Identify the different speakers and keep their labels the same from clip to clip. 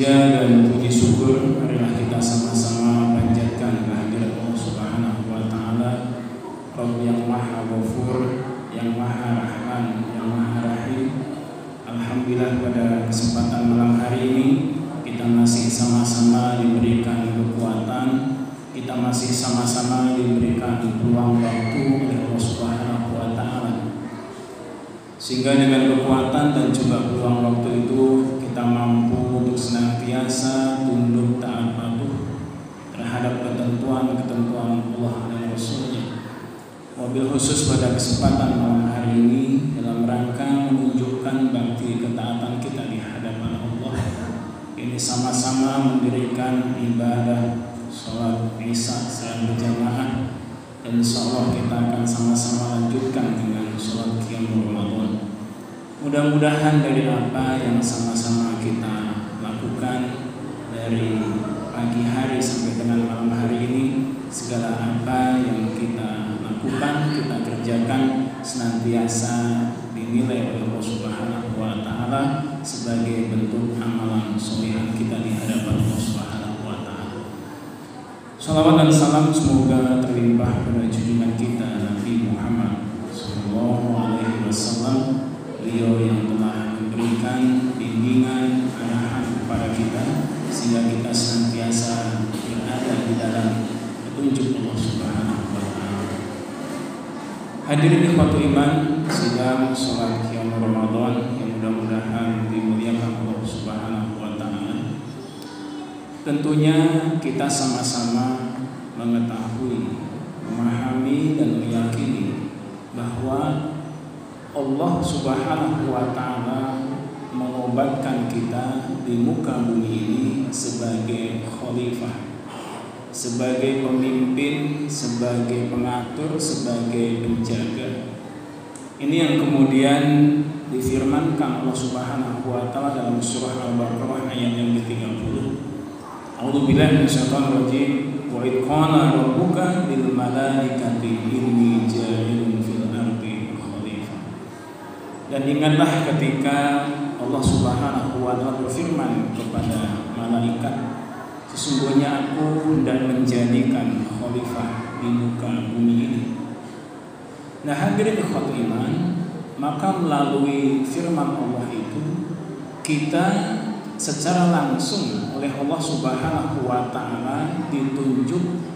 Speaker 1: Puja dan puji syukur marilah kita sama-sama panjatkan kehadirat Allah Subhanahu wa taala, Rabb yang Maha Ghafur, yang Maha Rahman, yang Maha Rahim. Alhamdulillah pada kesempatan malam hari ini kita masih sama-sama diberikan kekuatan, kita masih sama-sama diberikan peluang waktu oleh Allah Subhanahu wa taala. Sehingga dengan kekuatan dan juga peluang waktu itu kita mampu untuk senantiasa tunduk taat patuh terhadap ketentuan-ketentuan Allah dan Rasul-Nya. Wabil khusus pada kesempatan malam hari ini dalam rangka menunjukkan bakti ketaatan kita di hadapan Allah. Ini sama-sama mendirikan ibadah sholat Isya secara berjamaah, dan insyaallah kita akan sama-sama lanjutkan dengan sholat qiyamul Ramadan. Mudah-mudahan dari apa yang sama-sama kita lakukan dari pagi hari sampai dengan malam hari ini, segala apa yang kita lakukan, kita kerjakan senantiasa dinilai oleh Allah Subhanahu wa taala sebagai bentuk amalan sholihan kita di hadapan Allah Subhanahu wa taala. Shalawat dan salam semoga terlimpah pada junjungan kita Nabi Muhammad sallallahu alaihi wasallam, beliau yang telah memberikan bimbingan arahan kepada kita sehingga kita senantiasa berada di dalam petunjuk Allah Subhanahu wa taala. Hadirin ikhwatul iman, sidang salat qiyamul Ramadan yang mudah-mudahan dimuliakan Allah Subhanahu wa taala. Tentunya kita sama-sama mengetahui, memahami dan meyakini bahwa Allah Subhanahu wa taala mengobatkan kita di muka bumi ini sebagai khalifah, sebagai pemimpin, sebagai pengatur, sebagai penjaga. Ini yang kemudian difirmankan Allah Subhanahu wa taala dalam surah Al-Baqarah ayat yang ke-30. A'udzubillahi minasyaitonir rajim. Wa idh qala rabbuka lil malaikati inni ja'ilun fil ardi khalifah. Dan ingatlah ketika Allah Subhanahu wa taala berfirman kepada malaikat, sesungguhnya aku hendak menjadikan khalifah di muka bumi ini. Nah, hadirin ikhwatul iman, maka melalui firman Allah itu kita secara langsung oleh Allah Subhanahu wa taala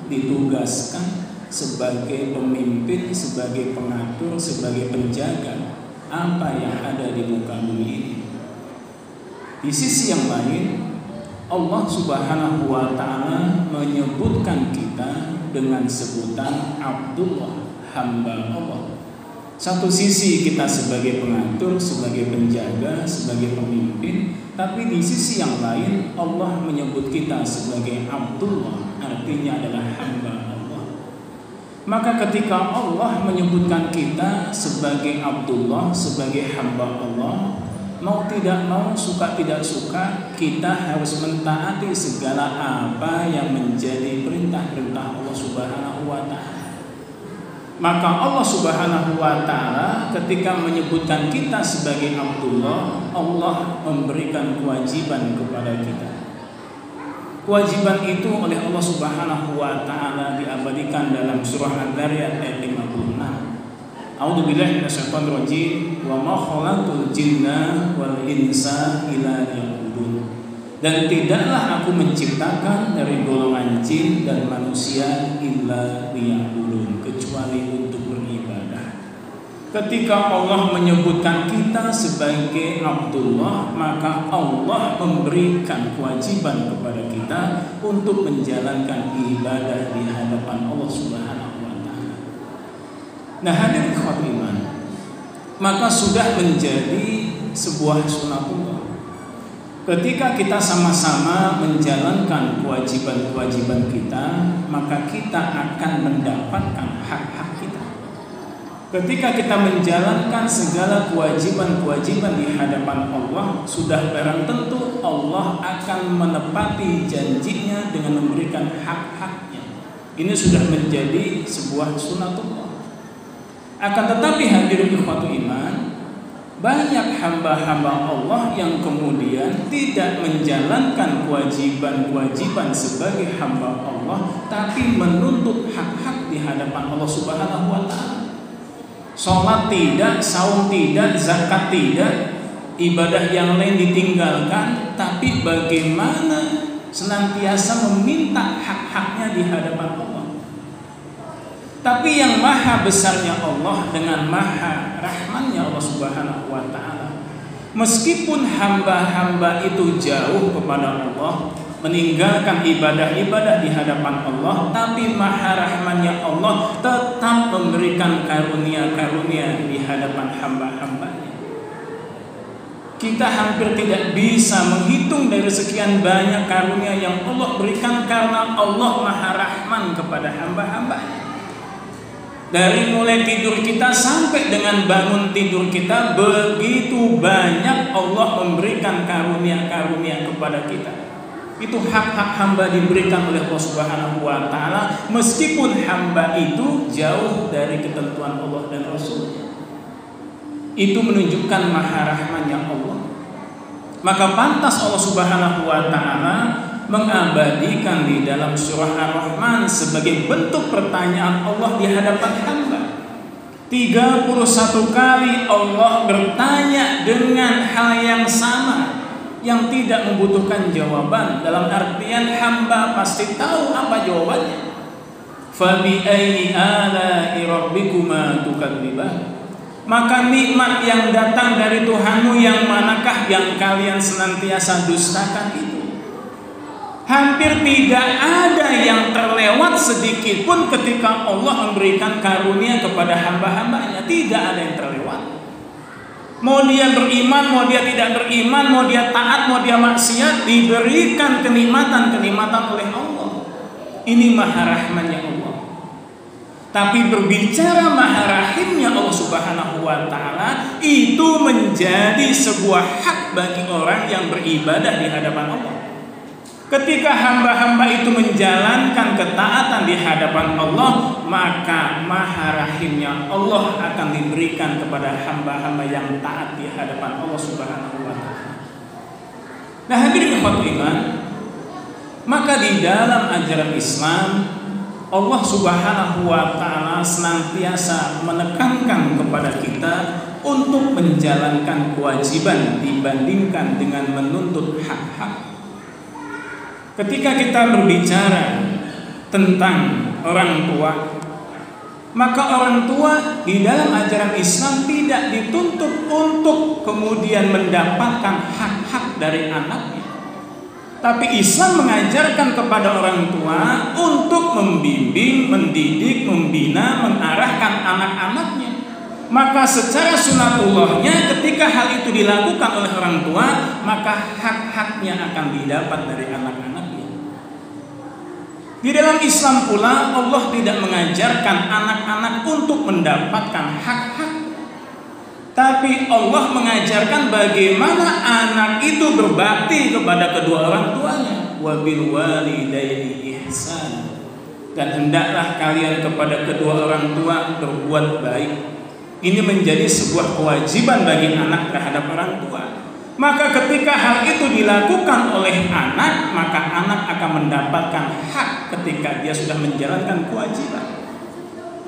Speaker 1: ditugaskan sebagai pemimpin, sebagai pengatur, sebagai penjaga apa yang ada di muka bumi ini. Di sisi yang lain, Allah Subhanahu wa taala menyebutkan kita dengan sebutan Abdullah, hamba Allah. Satu sisi kita sebagai pengatur, sebagai penjaga, sebagai pemimpin, tapi di sisi yang lain Allah menyebut kita sebagai Abdullah, artinya adalah hamba Allah. Maka ketika Allah menyebutkan kita sebagai Abdullah, sebagai hamba Allah, mau tidak mau, suka tidak suka, kita harus mentaati segala apa yang menjadi perintah-perintah Allah Subhanahu wa taala. Maka Allah Subhanahu wa taala ketika menyebutkan kita sebagai Abdullah, Allah memberikan kewajiban kepada kita. Kewajiban itu oleh Allah Subhanahu wa taala diabadikan dalam surah Ad-Dariyat ayat 56. A'udzubillahi minasyaitonir rajim. Wa ma khalaqtul jinna wal insa illa liya'budun. Dan tidaklah aku menciptakan dari golongan jin dan manusia illa liya'budun, kecuali untuk beribadah. Ketika Allah menyebutkan kita sebagai Abdullah, maka Allah memberikan kewajiban kepada kita untuk menjalankan ibadah di hadapan Allah Subhanahu wa taala. Nah, hadirin ikhwatul iman, maka sudah menjadi sebuah sunatullah. Ketika kita sama-sama menjalankan kewajiban-kewajiban kita, maka kita akan mendapatkan hak-hak kita. Ketika kita menjalankan segala kewajiban-kewajiban di hadapan Allah, sudah barang tentu Allah akan menepati janjinya dengan memberikan hak-haknya. Ini sudah menjadi sebuah sunatullah. Akan tetapi hadirin ikhwatul iman, banyak hamba-hamba Allah yang kemudian tidak menjalankan kewajiban-kewajiban sebagai hamba Allah, tapi menuntut hak-hak di hadapan Allah Subhanahu wa Ta'ala. Sholat tidak, saum tidak, zakat tidak, ibadah yang lain ditinggalkan, tapi bagaimana senantiasa meminta hak-haknya di hadapan Allah. Tapi yang maha besarnya Allah dengan maha rahmannya Allah Subhanahu wa Ta'ala, meskipun hamba-hamba itu jauh kepada Allah, meninggalkan ibadah-ibadah di hadapan Allah, tapi maha rahmannya Allah tetap memberikan karunia-karunia di hadapan hamba-hambanya. Kita hampir tidak bisa menghitung dari sekian banyak karunia yang Allah berikan karena Allah maha rahman kepada hamba-hambanya. Dari mulai tidur kita sampai dengan bangun tidur kita, begitu banyak Allah memberikan karunia-karunia kepada kita. Itu hak-hak hamba diberikan oleh Allah Subhanahu wa Ta'ala, meskipun hamba itu jauh dari ketentuan Allah dan Rasul-Nya. Itu menunjukkan maha rahmannya Allah. Maka pantas Allah Subhanahu wa Ta'ala mengabadikan di dalam surah Ar-Rahman sebagai bentuk pertanyaan Allah di hadapan hamba. 31 kali Allah bertanya dengan hal yang sama, yang tidak membutuhkan jawaban, dalam artian hamba pasti tahu apa jawabannya. Fabi ayyi ala'i rabbikuma tukadziban. Maka nikmat yang datang dari Tuhanmu yang manakah yang kalian senantiasa dustakan itu? Hampir tidak ada yang terlewat sedikit pun ketika Allah memberikan karunia kepada hamba-hambanya. Tidak ada yang terlewat. Mau dia beriman, mau dia tidak beriman, mau dia taat, mau dia maksiat, diberikan kenikmatan-kenikmatan oleh Allah. Ini maha rahmannya Allah. Tapi berbicara maha rahimnya Allah Subhanahu wa Ta'ala, itu menjadi sebuah hak bagi orang yang beribadah di hadapan Allah. Ketika hamba-hamba itu menjalankan ketaatan di hadapan Allah, maka maha rahimnya Allah akan diberikan kepada hamba-hamba yang taat di hadapan Allah Subhanahu wa Ta'ala. Nah, hadirin iman, maka di dalam ajaran Islam, Allah Subhanahu wa Ta'ala senantiasa menekankan kepada kita untuk menjalankan kewajiban dibandingkan dengan menuntut hak-hak. Ketika kita berbicara tentang orang tua, maka orang tua di dalam ajaran Islam tidak dituntut untuk kemudian mendapatkan hak-hak dari anaknya. Tapi Islam mengajarkan kepada orang tua untuk membimbing, mendidik, membina, mengarahkan anak-anaknya. Maka secara sunatullahnya ketika hal itu dilakukan oleh orang tua, maka hak-haknya akan didapat dari anak-anaknya. Di dalam Islam pula Allah tidak mengajarkan anak-anak untuk mendapatkan hak-hak, tapi Allah mengajarkan bagaimana anak itu berbakti kepada kedua orang tuanya. Wabil walidaini ihsan. Dan hendaklah kalian kepada kedua orang tua berbuat baik. Ini menjadi sebuah kewajiban bagi anak terhadap orang tua. Maka ketika hal itu dilakukan oleh anak, maka anak akan mendapatkan hak ketika dia sudah menjalankan kewajiban.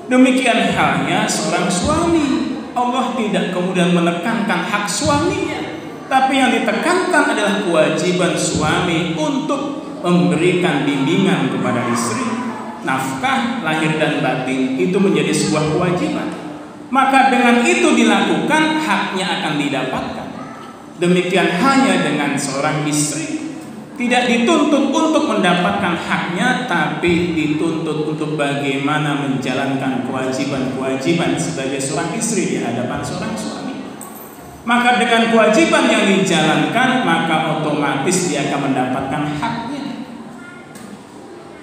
Speaker 1: Demikian halnya seorang suami. Allah tidak kemudian menekankan hak suaminya, tapi yang ditekankan adalah kewajiban suami untuk memberikan bimbingan kepada istri. Nafkah lahir dan batin itu menjadi sebuah kewajiban. Maka dengan itu dilakukan, haknya akan didapatkan. Demikian hanya dengan seorang istri, tidak dituntut untuk mendapatkan haknya, tapi dituntut untuk bagaimana menjalankan kewajiban-kewajiban sebagai seorang istri di hadapan seorang suami. Maka dengan kewajiban yang dijalankan, maka otomatis dia akan mendapatkan haknya.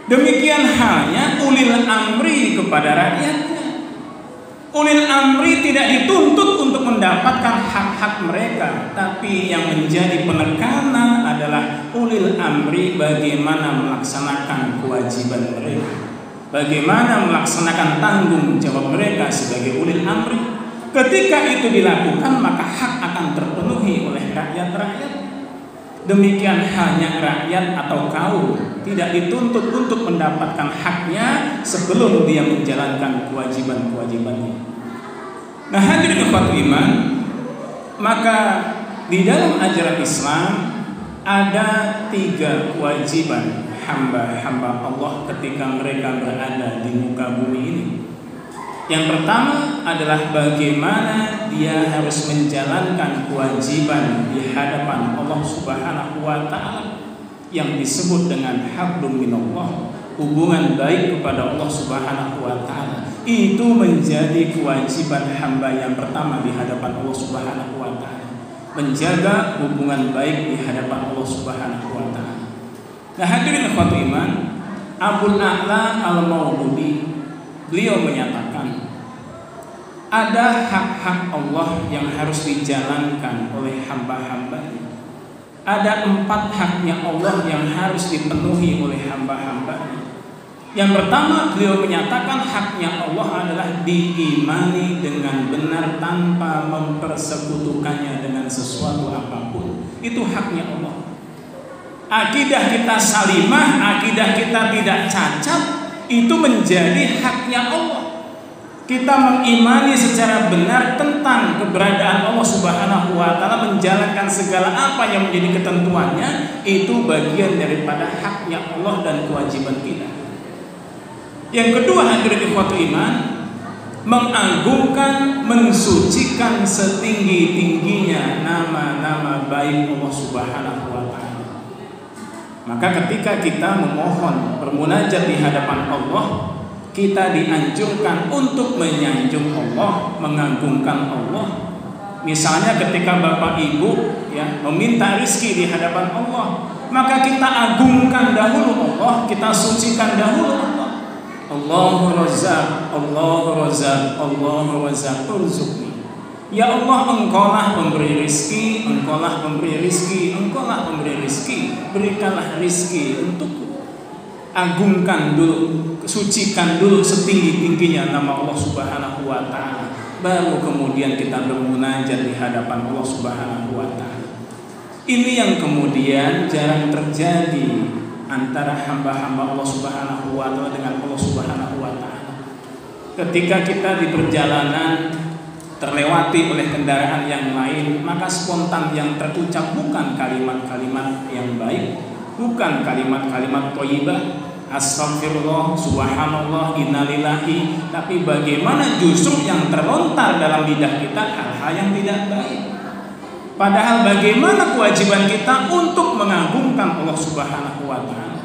Speaker 1: Demikian halnya ulil amri kepada rakyatnya. Ulil amri tidak dituntut untuk mendapatkan hak-hak mereka, tapi yang menjadi penekanan adalah ulil amri bagaimana melaksanakan kewajiban mereka, bagaimana melaksanakan tanggung jawab mereka sebagai ulil amri. Ketika itu dilakukan, maka hak akan terpenuhi oleh rakyat-rakyat. Demikian halnya rakyat atau kaum tidak dituntut untuk mendapatkan haknya sebelum dia menjalankan kewajiban-kewajibannya. Nah, hadirin ikhwatul iman, maka di dalam ajaran Islam ada 3 kewajiban hamba-hamba Allah ketika mereka berada di muka bumi ini. Yang pertama adalah bagaimana dia harus menjalankan kewajiban di hadapan Allah Subhanahu wa taala yang disebut dengan hablum minallah, hubungan baik kepada Allah Subhanahu wa taala. Itu menjadi kewajiban hamba yang pertama di hadapan Allah Subhanahu wa taala. Menjaga hubungan baik di hadapan Allah Subhanahu wa taala. Nah, hadirin ikhwatul iman, Abul A'la Al-Maududi beliau menyatakan ada hak-hak Allah yang harus dijalankan oleh hamba-hambanya. Ada 4 haknya Allah yang harus dipenuhi oleh hamba-hambanya. Yang pertama, beliau menyatakan haknya Allah adalah diimani dengan benar tanpa mempersekutukannya dengan sesuatu apapun. Itu haknya Allah. Akidah kita salimah, akidah kita tidak cacat, itu menjadi haknya Allah. Kita mengimani secara benar tentang keberadaan Allah Subhanahu wa taala, menjalankan segala apa yang menjadi ketentuannya, itu bagian daripada haknya Allah dan kewajiban kita. Yang kedua, hadirin ikhwatul iman, mengagungkan, mensucikan setinggi-tingginya nama-nama baik Allah Subhanahu wa taala. Maka ketika kita memohon bermunajat di hadapan Allah, kita dianjurkan untuk menyanjung Allah, mengagungkan Allah. Misalnya ketika Bapak Ibu meminta rezeki di hadapan Allah, maka kita agungkan dahulu Allah, kita sucikan dahulu Allah. Allahu Razzaq, Allahu Razzaq, Allahu Razzaq, urzuqni. Ya Allah, Engkaulah pemberi rizki, Engkaulah pemberi rizki, Engkaulah pemberi rizki, berikanlah rizki untukku. Agungkan dulu, sucikan dulu setinggi-tingginya nama Allah Subhanahu wa taala. Baru kemudian kita bermunajat di hadapan Allah Subhanahu wa taala. Ini yang kemudian jarang terjadi antara hamba-hamba Allah Subhanahu wa taala dengan Allah Subhanahu wa taala. Ketika kita di perjalanan terlewati oleh kendaraan yang lain, maka spontan yang terucap bukan kalimat-kalimat yang baik, bukan kalimat-kalimat thayyibah, astagfirullah, subhanallah, innalillahi, tapi bagaimana justru yang terlontar dalam lidah kita hal-hal yang tidak baik. Padahal bagaimana kewajiban kita untuk mengagungkan Allah Subhanahu wa taala.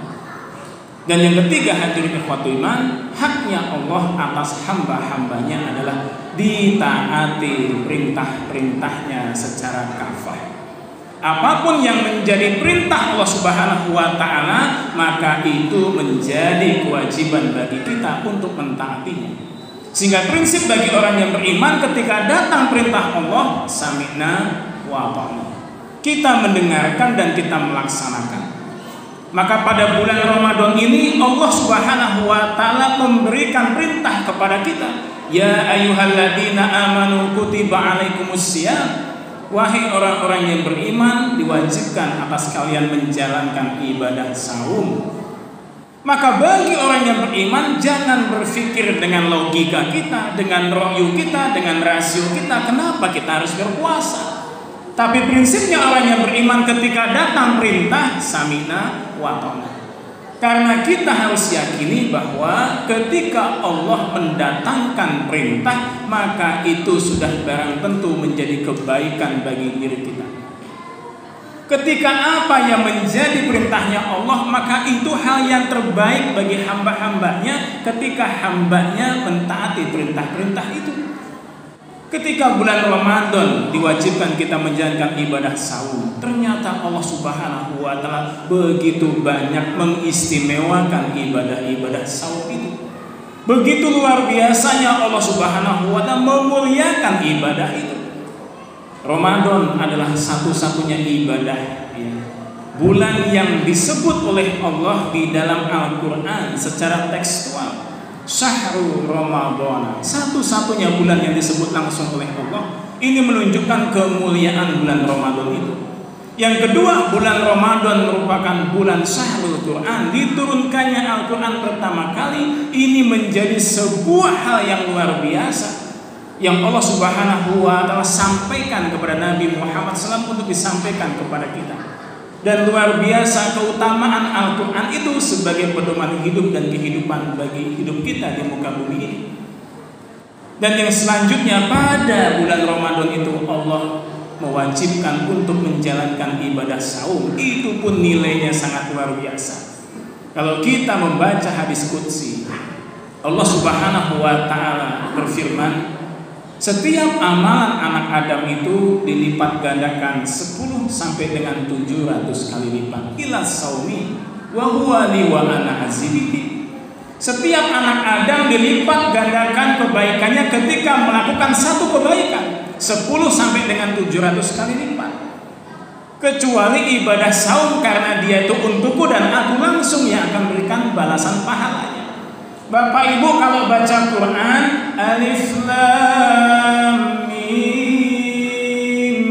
Speaker 1: Dan yang ketiga, hadirin ikhwatul iman, haknya Allah atas hamba-hambanya adalah ditaati perintah-perintahnya secara kafah. Apapun yang menjadi perintah Allah Subhanahu wa taala, maka itu menjadi kewajiban bagi kita untuk mentaatinya. Sehingga prinsip bagi orang yang beriman, ketika datang perintah Allah, sami'na wa ata'na, kita mendengarkan dan kita melaksanakan. Maka pada bulan Ramadan ini Allah Subhanahu wa taala memberikan perintah kepada kita, ya ayyuhalladzina amanu kutiba alaikumusiyam. Wahai orang-orang yang beriman, diwajibkan atas kalian menjalankan ibadah saum. Maka bagi orang yang beriman, jangan berpikir dengan logika kita, dengan ra'yu kita, dengan rasio kita, kenapa kita harus berpuasa. Tapi prinsipnya orang yang beriman ketika datang perintah, sami'na wa ata'na. Karena kita harus yakini bahwa ketika Allah mendatangkan perintah, maka itu sudah barang tentu menjadi kebaikan bagi diri kita. Ketika apa yang menjadi perintahnya Allah, maka itu hal yang terbaik bagi hamba-hambanya ketika hambanya mentaati perintah-perintah itu. Ketika bulan Ramadan diwajibkan kita menjalankan ibadah saum, ternyata Allah Subhanahu wa taala begitu banyak mengistimewakan ibadah-ibadah saum itu. Begitu luar biasanya Allah Subhanahu wa taala memuliakan ibadah itu. Ramadan adalah satu-satunya ibadah bulan yang disebut oleh Allah di dalam Al-Qur'an secara tekstual. Syahrul Ramadan, satu-satunya bulan yang disebut langsung oleh Allah. Ini menunjukkan kemuliaan bulan Ramadan itu. Yang kedua, bulan Ramadan merupakan bulan Syahrul Quran. Diturunkannya Al-Quran pertama kali, ini menjadi sebuah hal yang luar biasa yang Allah Subhanahu wa Ta'ala sampaikan kepada Nabi Muhammad SAW untuk disampaikan kepada kita. Dan luar biasa keutamaan Al-Quran itu sebagai pedoman hidup dan kehidupan bagi hidup kita di muka bumi ini. Dan yang selanjutnya, pada bulan Ramadan itu Allah mewajibkan untuk menjalankan ibadah saum. Itu pun nilainya sangat luar biasa. Kalau kita membaca hadis qudsi, Allah Subhanahu wa Ta'ala berfirman, setiap amalan anak Adam itu dilipat gandakan 10 sampai dengan 700 kali lipat. Ila saumi wa huwa li wa ana azibihi. Setiap anak Adam dilipat gandakan kebaikannya ketika melakukan satu kebaikan 10 sampai dengan 700 kali lipat. Kecuali ibadah saum, karena dia itu untukku dan aku langsung yang akan berikan balasan pahalanya. Bapak Ibu kalau baca Quran, Alif Lam Mim,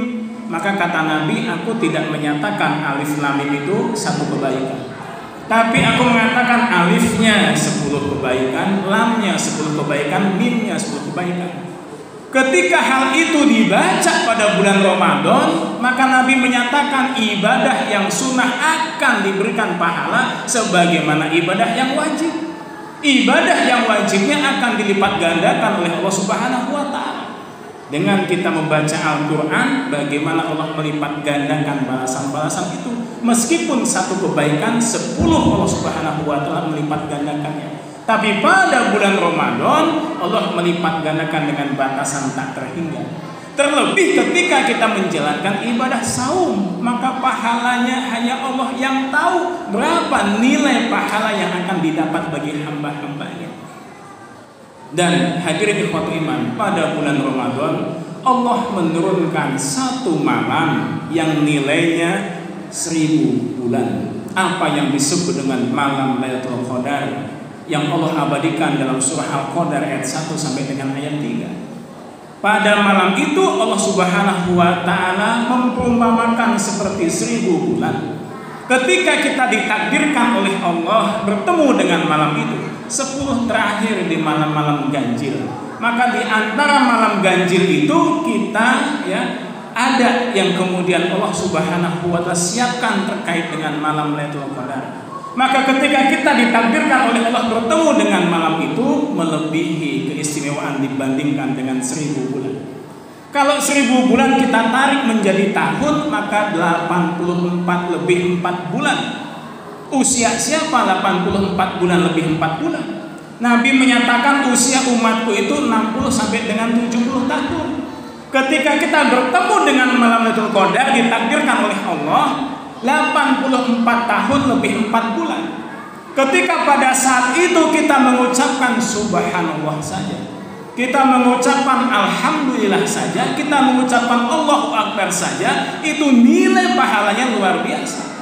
Speaker 1: maka kata Nabi, aku tidak menyatakan Alif Lam Mim itu satu kebaikan, tapi aku mengatakan alifnya 10 kebaikan, lamnya 10 kebaikan, mimnya 10 kebaikan. Ketika hal itu dibaca pada bulan Ramadan, maka Nabi menyatakan ibadah yang sunnah akan diberikan pahala sebagaimana ibadah yang wajib. Ibadah yang wajibnya akan dilipat gandakan oleh Allah Subhanahu wa Ta'ala. Dengan kita membaca Al-Quran, bagaimana Allah melipat gandakan balasan-balasan itu. Meskipun satu kebaikan 10 Allah Subhanahu wa Ta'ala melipat gandakannya. Tapi pada bulan Ramadan Allah melipat gandakan dengan batasan tak terhingga. Terlebih ketika kita menjalankan ibadah saum, maka pahalanya hanya Allah yang tahu berapa nilai pahala yang akan didapat bagi hamba-hambanya. Dan hadirin ikhwatul iman, pada bulan Ramadan Allah menurunkan satu malam yang nilainya 1000 bulan. Apa yang disebut dengan malam Lailatul Qadar yang Allah abadikan dalam surah Al-Qadar ayat 1 sampai dengan ayat 3. Pada malam itu Allah Subhanahu wa Ta'ala memperumpamakan seperti 1000 bulan. Ketika kita ditakdirkan oleh Allah bertemu dengan malam itu, 10 terakhir di malam-malam ganjil, maka di antara malam ganjil itu kita ada yang kemudian Allah Subhanahu wa Ta'ala siapkan terkait dengan malam Lailatul Qadar. Maka ketika kita ditakdirkan oleh Allah bertemu dengan malam itu, melebihi keistimewaan dibandingkan dengan 1000 bulan. Kalau 1000 bulan kita tarik menjadi tahun, maka 84 lebih 4 bulan. Usia siapa 84 bulan lebih 4 bulan? Nabi menyatakan usia umatku itu 60 sampai dengan 70 tahun. Ketika kita bertemu dengan malam Lailatul Qadar ditakdirkan oleh Allah 84 tahun lebih 4 bulan. Ketika pada saat itu kita mengucapkan subhanallah saja, kita mengucapkan alhamdulillah saja, kita mengucapkan Allahu Akbar saja, itu nilai pahalanya luar biasa.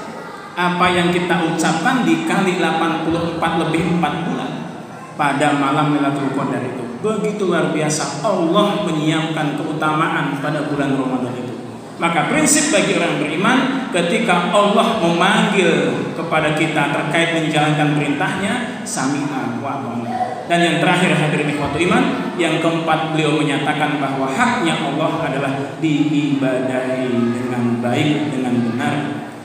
Speaker 1: Apa yang kita ucapkan dikali 84 lebih 4 bulan pada malam Lailatul Qadar itu, begitu luar biasa Allah menyiapkan keutamaan pada bulan Ramadan itu. Maka prinsip bagi orang beriman, ketika Allah memanggil kepada kita terkait menjalankan perintahnya, sami'a wa ata'na. Dan yang terakhir hadirin ikhwatul iman, yang keempat beliau menyatakan bahwa haknya Allah adalah diibadahi dengan baik, dengan benar.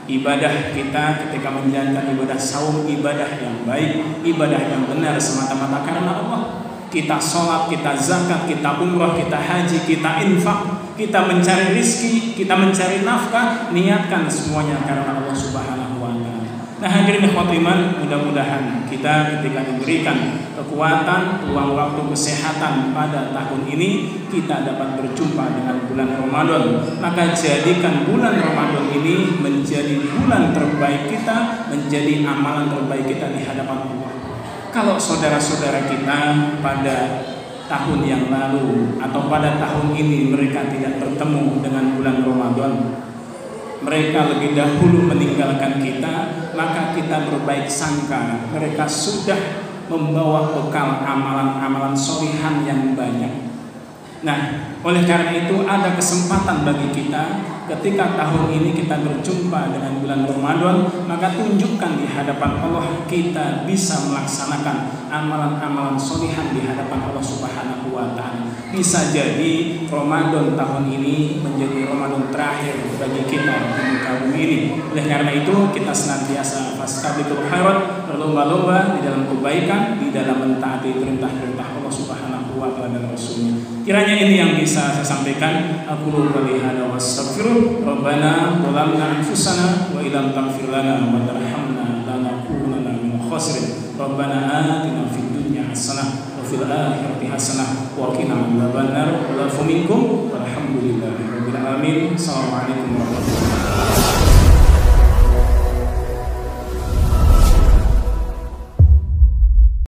Speaker 1: Ibadah kita ketika menjalankan ibadah saum, ibadah yang baik, ibadah yang benar semata-mata karena Allah. Kita sholat, kita zakat, kita umrah, kita haji, kita infak, kita mencari rizki, kita mencari nafkah, niatkan semuanya karena Allah Subhanahu wa Ta'ala. Nah hadirin ikhwatul iman, mudah-mudahan kita ketika diberikan kekuatan, peluang waktu, kesehatan pada tahun ini, kita dapat berjumpa dengan bulan Ramadan. Maka jadikan bulan Ramadan ini menjadi bulan terbaik kita, menjadi amalan terbaik kita di hadapan Allah. Kalau saudara-saudara kita pada tahun yang lalu atau pada tahun ini mereka tidak bertemu dengan bulan Ramadan, mereka lebih dahulu meninggalkan kita, maka kita berbaik sangka mereka sudah membawa bekal amalan-amalan sholihan yang banyak. Nah, oleh karena itu ada kesempatan bagi kita ketika tahun ini kita berjumpa dengan bulan Ramadan, maka tunjukkan di hadapan Allah kita bisa melaksanakan amalan-amalan sholihan di hadapan Allah Subhanahu wa Ta'ala. Bisa jadi Ramadan tahun ini menjadi Ramadan terakhir bagi kita di muka bumi ini. Oleh karena itu kita senantiasa fastabiqul khairat, berlomba-lomba di dalam kebaikan, di dalam mentaati perintah-perintah Allah Subhanahu wa Ta'ala dan Rasulnya. Kiranya ini yang bisa saya sampaikan. Aku qouli hadza wa astaghfirullah. Rabbana zalamna anfusana wa illam taghfir lana wa tarhamna lanakunanna minal khasirin. Rabbana atina fid dunya hasanah wa fil akhirati hasanah wa qina adzabannar. Wa minkum walhamdulillahi rabbil alamin. Assalamualaikum warahmatullahi wabarakatuh.